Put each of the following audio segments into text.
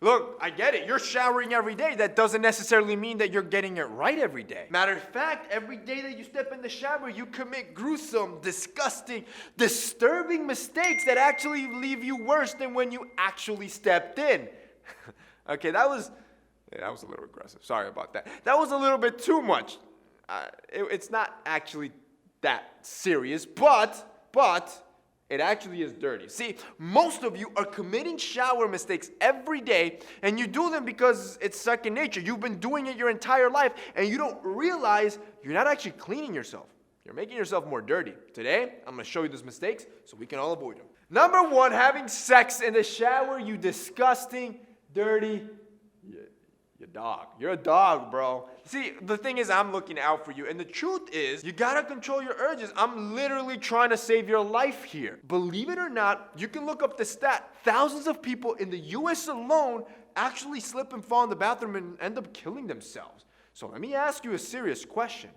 Look, I get it. You're showering every day. That doesn't necessarily mean that you're getting it right every day. Matter of fact, every day that you step in the shower, you commit gruesome, disgusting, disturbing mistakes that actually leave you worse than when you actually stepped in. Okay, that was a little aggressive. Sorry about that. That was a little bit too much. It's not actually that serious, but it actually is dirty. See, most of you are committing shower mistakes every day, and you do them because it's second nature. You've been doing it your entire life, and you don't realize you're not actually cleaning yourself. You're making yourself more dirty. Today, I'm going to show you those mistakes so we can all avoid them. Number 1, having sex in the shower, you disgusting, dirty dog. You're a dog, bro. See, the thing is, I'm looking out for you. And the truth is, you gotta control your urges. I'm literally trying to save your life here. Believe it or not, you can look up the stat. Thousands of people in the US alone actually slip and fall in the bathroom and end up killing themselves. So let me ask you a serious question.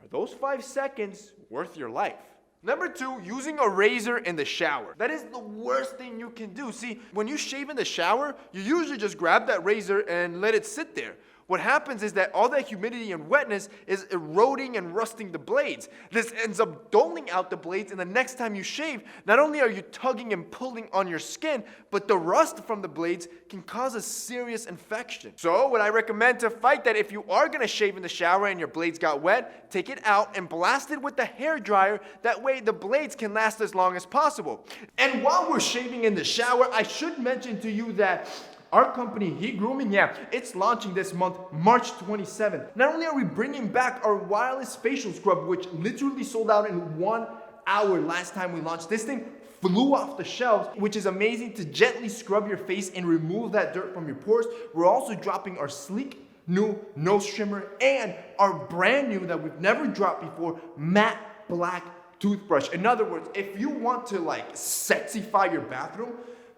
Are those 5 seconds worth your life? Number 2, using a razor in the shower. That is the worst thing you can do. See, when you shave in the shower, you usually just grab that razor and let it sit there. What happens is that all that humidity and wetness is eroding and rusting the blades. This ends up dulling out the blades, and the next time you shave, not only are you tugging and pulling on your skin, but the rust from the blades can cause a serious infection. So what I recommend to fight that, if you are going to shave in the shower and your blades got wet, take it out and blast it with the hair dryer. That way the blades can last as long as possible. And while we're shaving in the shower, I should mention to you that our company, Heat Grooming, it's launching this month, March 27th. Not only are we bringing back our wireless facial scrub, which literally sold out in 1 hour last time we launched. This thing flew off the shelves, which is amazing to gently scrub your face and remove that dirt from your pores. We're also dropping our sleek new nose trimmer and our brand new, that we've never dropped before, matte black toothbrush. In other words, if you want to sexify your bathroom,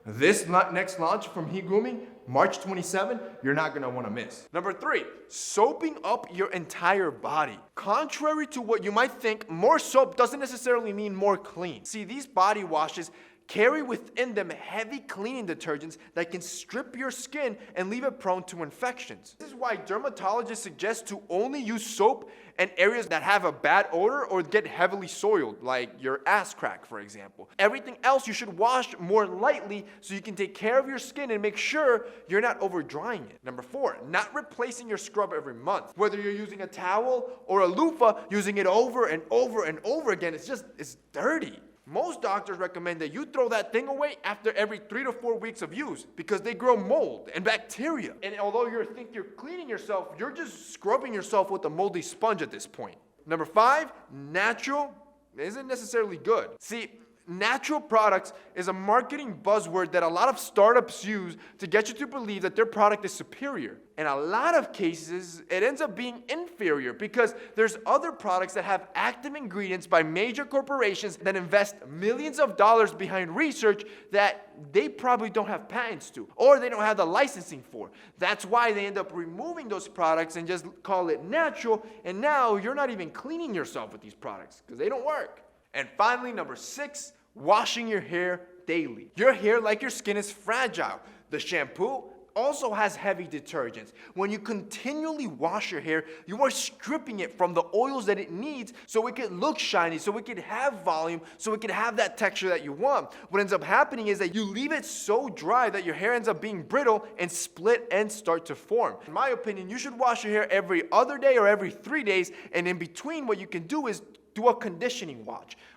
this next launch from Heat Grooming, March 27, you're not going to want to miss. Number 3, soaping up your entire body. Contrary to what you might think, more soap doesn't necessarily mean more clean. See, these body washes carry within them heavy cleaning detergents that can strip your skin and leave it prone to infections. This is why dermatologists suggest to only use soap in areas that have a bad odor or get heavily soiled, like your ass crack, for example. Everything else you should wash more lightly so you can take care of your skin and make sure you're not over drying it. Number 4, not replacing your scrub every month. Whether you're using a towel or a loofah, using it over and over and over again, it's dirty. Most doctors recommend that you throw that thing away after every 3 to 4 weeks of use because they grow mold and bacteria. And although you think you're cleaning yourself, you're just scrubbing yourself with a moldy sponge at this point. Number 5, natural isn't necessarily good. See, natural products is a marketing buzzword that a lot of startups use to get you to believe that their product is superior. In a lot of cases, it ends up being inferior because there's other products that have active ingredients by major corporations that invest millions of dollars behind research that they probably don't have patents to, or they don't have the licensing for. That's why they end up removing those products and just call it natural, and now you're not even cleaning yourself with these products because they don't work. And finally, number 6, washing your hair daily. Your hair, like your skin, is fragile. The shampoo also has heavy detergents. When you continually wash your hair, you are stripping it from the oils that it needs so it can look shiny, so it can have volume, so it can have that texture that you want. What ends up happening is that you leave it so dry that your hair ends up being brittle and split ends start to form. In my opinion, you should wash your hair every other day or every 3 days, and in between, what you can do is do a conditioning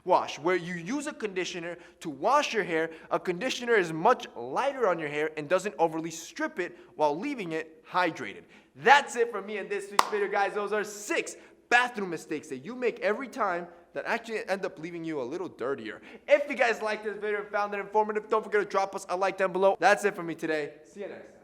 wash where you use a conditioner to wash your hair. A conditioner is much lighter on your hair and doesn't overly strip it while leaving it hydrated. That's it for me in this week's video, guys. Those are 6 bathroom mistakes that you make every time that actually end up leaving you a little dirtier. If you guys liked this video and found it informative, don't forget to drop us a like down below. That's it for me today. See you next time.